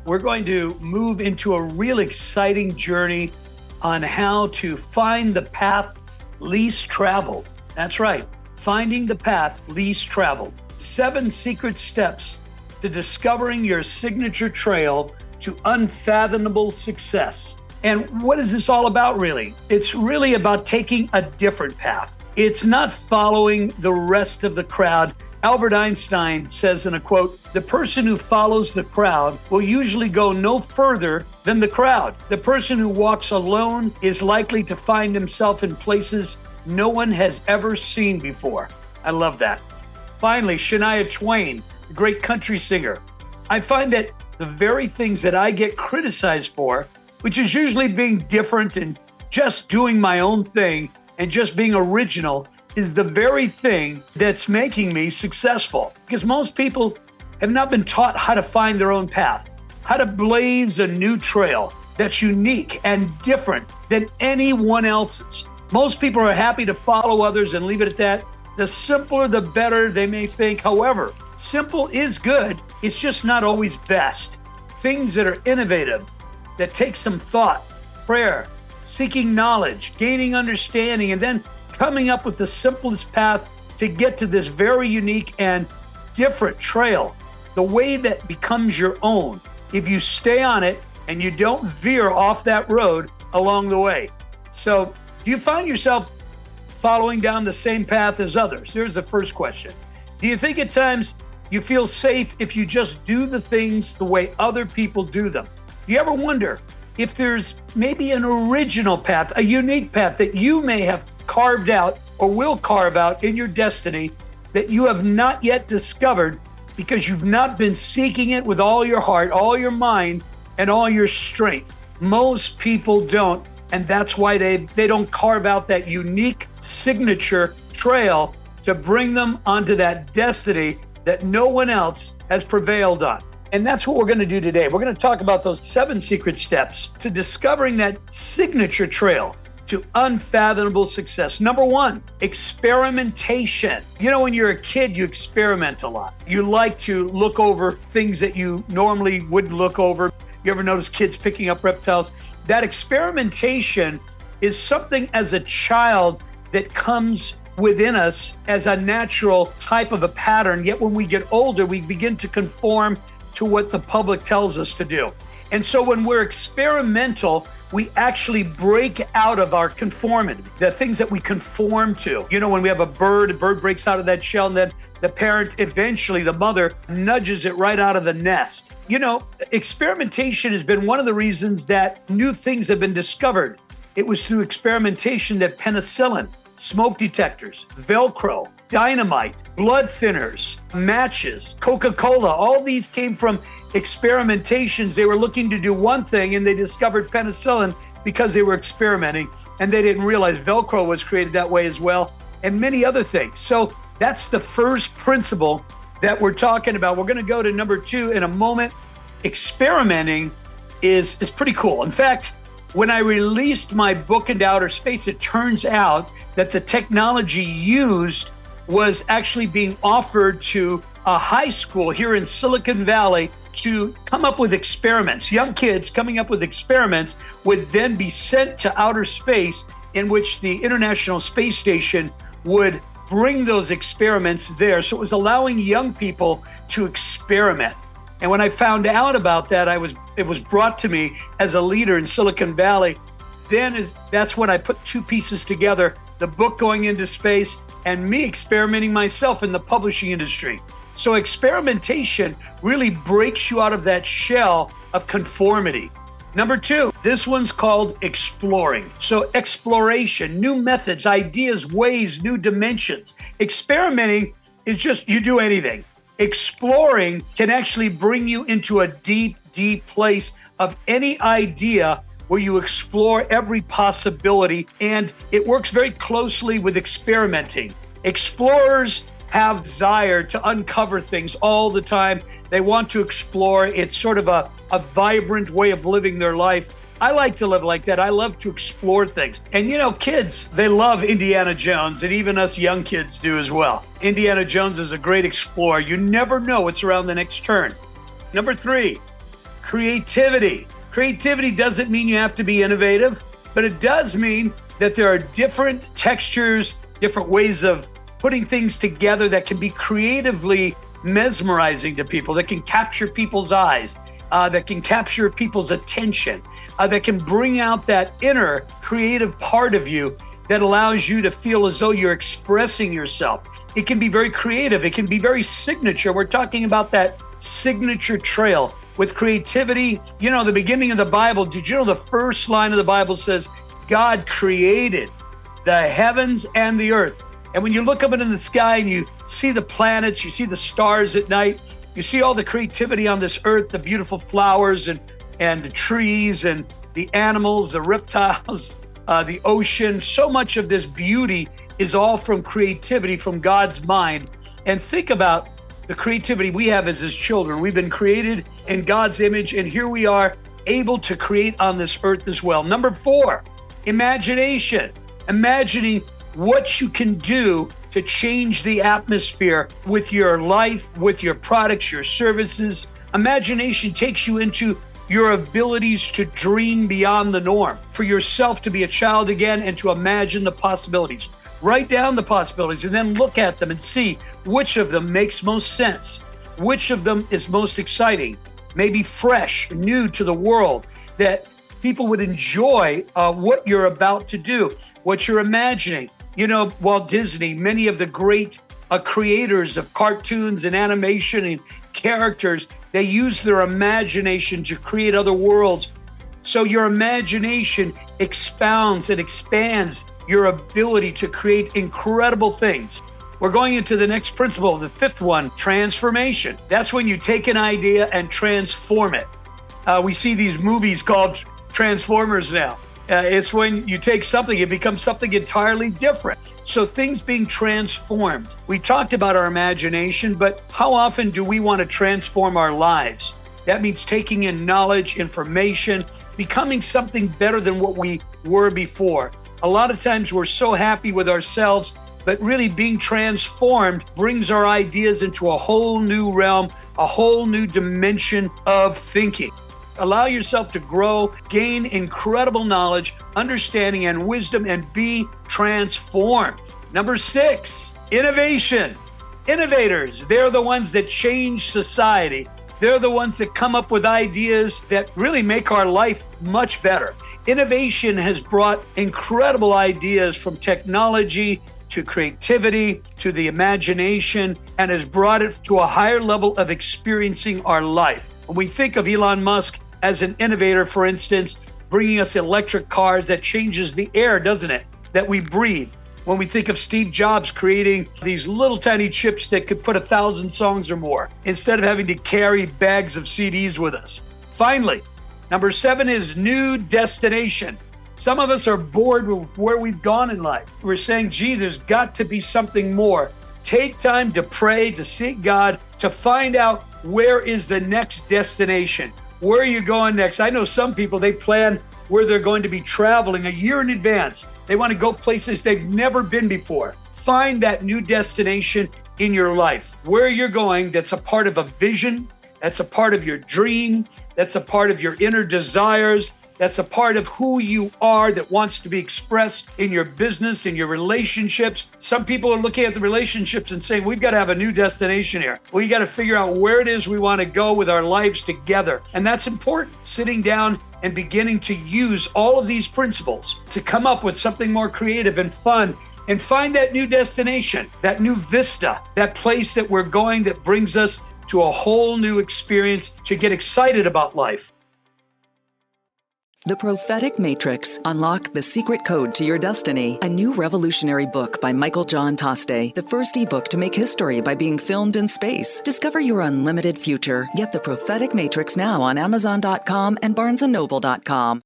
we're going to move into a real exciting journey on how to find the path least traveled. That's right, finding the path least traveled. 7 secret steps to discovering your signature trail to unfathomable success. And what is this all about, really? It's really about taking a different path. It's not following the rest of the crowd. Albert Einstein says in a quote, "The person who follows the crowd will usually go no further than the crowd. The person who walks alone is likely to find himself in places no one has ever seen before." I love that. Finally, Shania Twain, the great country singer. I find that the very things that I get criticized for, which is usually being different and just doing my own thing and just being original, is the very thing that's making me successful. Because most people have not been taught how to find their own path, how to blaze a new trail that's unique and different than anyone else's. Most people are happy to follow others and leave it at that. The simpler, the better, they may think. However, simple is good. It's just not always best. Things that are innovative, that take some thought, prayer, seeking knowledge, gaining understanding, and then coming up with the simplest path to get to this very unique and different trail, the way that becomes your own if you stay on it and you don't veer off that road along the way. So, do you find yourself following down the same path as others? Here's the first question. Do you think at times you feel safe if you just do the things the way other people do them? Do you ever wonder if there's maybe an original path, a unique path that you may have carved out or will carve out in your destiny that you have not yet discovered because you've not been seeking it with all your heart, all your mind, and all your strength? Most people don't, and that's why they don't carve out that unique signature trail to bring them onto that destiny that no one else has prevailed on. And that's what we're going to do today. We're going to talk about those 7 secret steps to discovering that signature trail to unfathomable success. Number 1, experimentation. You know, when you're a kid, you experiment a lot. You like to look over things that you normally wouldn't look over. You ever notice kids picking up reptiles? That experimentation is something as a child that comes within us as a natural type of a pattern. Yet when we get older, we begin to conform to what the public tells us to do. And so when we're experimental, we actually break out of our conformity, the things that we conform to. You know, when we have a bird breaks out of that shell, and then the parent, eventually the mother, nudges it right out of the nest. You know, experimentation has been one of the reasons that new things have been discovered. It was through experimentation that penicillin, smoke detectors, Velcro, dynamite, blood thinners, matches, Coca-Cola, all these came from experimentations. They were looking to do one thing and they discovered penicillin because they were experimenting, and they didn't realize Velcro was created that way as well, and many other things. So that's the first principle that we're talking about. We're going to go to number 2 in a moment. Experimenting is pretty cool. In fact, when I released my book Into Outer Space, it turns out that the technology used was actually being offered to a high school here in Silicon Valley to come up with experiments. Young kids coming up with experiments would then be sent to outer space, in which the International Space Station would bring those experiments there. So it was allowing young people to experiment. And when I found out about that, it was brought to me as a leader in Silicon Valley. That's when I put 2 pieces together, the book going into space and me experimenting myself in the publishing industry. So experimentation really breaks you out of that shell of conformity. Number 2, this one's called exploring. So exploration, new methods, ideas, ways, new dimensions. Experimenting is just you do anything. Exploring can actually bring you into a deep, deep place of any idea where you explore every possibility, and it works very closely with experimenting. Explorers have desire to uncover things all the time. They want to explore. It's sort of a vibrant way of living their life. I like to live like that. I love to explore things. And you know, kids, they love Indiana Jones, and even us young kids do as well. Indiana Jones is a great explorer. You never know what's around the next turn. Number 3, creativity. Creativity doesn't mean you have to be innovative, but it does mean that there are different textures, different ways of putting things together that can be creatively mesmerizing to people, that can capture people's eyes, that can capture people's attention, that can bring out that inner creative part of you that allows you to feel as though you're expressing yourself. It can be very creative. It can be very signature. We're talking about that signature trail with creativity. You know, the beginning of the Bible, did you know the first line of the Bible says, God created the heavens and the earth. And when you look up into the sky and you see the planets, you see the stars at night, you see all the creativity on this earth, the beautiful flowers and the trees and the animals, the reptiles, the ocean. So much of this beauty is all from creativity, from God's mind. And think about the creativity we have as His children. We've been created in God's image, and here we are able to create on this earth as well. Number 4, imagination. Imagining what you can do to change the atmosphere with your life, with your products, your services. Imagination takes you into your abilities to dream beyond the norm, for yourself to be a child again and to imagine the possibilities. Write down the possibilities and then look at them and see which of them makes most sense, which of them is most exciting, maybe fresh, new to the world, that people would enjoy what you're about to do, what you're imagining. You know, Walt Disney, many of the great creators of cartoons and animation and characters, they use their imagination to create other worlds. So your imagination expounds and expands your ability to create incredible things. We're going into the next principle, the 5th one, transformation. That's when you take an idea and transform it. We see these movies called Transformers now. It's when you take something, it becomes something entirely different. So things being transformed. We talked about our imagination, but how often do we want to transform our lives? That means taking in knowledge, information, becoming something better than what we were before. A lot of times we're so happy with ourselves, but really being transformed brings our ideas into a whole new realm, a whole new dimension of thinking. Allow yourself to grow, gain incredible knowledge, understanding, and wisdom, and be transformed. Number 6, innovation. Innovators, they're the ones that change society. They're the ones that come up with ideas that really make our life much better. Innovation has brought incredible ideas from technology to creativity to the imagination, and has brought it to a higher level of experiencing our life. When we think of Elon Musk as an innovator, for instance, bringing us electric cars, that changes the air, doesn't it, that we breathe. When we think of Steve Jobs creating these little tiny chips that could put 1,000 songs or more, instead of having to carry bags of CDs with us. Finally, number 7 is new destination. Some of us are bored with where we've gone in life. We're saying, gee, there's got to be something more. Take time to pray, to seek God, to find out where is the next destination. Where are you going next? I know some people, they plan where they're going to be traveling a year in advance. They want to go places they've never been before. Find that new destination in your life. Where you're going, that's a part of a vision, that's a part of your dream, that's a part of your inner desires, that's a part of who you are that wants to be expressed in your business, in your relationships. Some people are looking at the relationships and saying, we've got to have a new destination here. We got to figure out where it is we want to go with our lives together. And that's important. Sitting down and beginning to use all of these principles to come up with something more creative and fun and find that new destination, that new vista, that place that we're going that brings us to a whole new experience to get excited about life. The Prophetic Matrix. Unlock the secret code to your destiny. A new revolutionary book by Michael John Toste. The first ebook to make history by being filmed in space. Discover your unlimited future. Get the Prophetic Matrix now on Amazon.com and BarnesandNoble.com.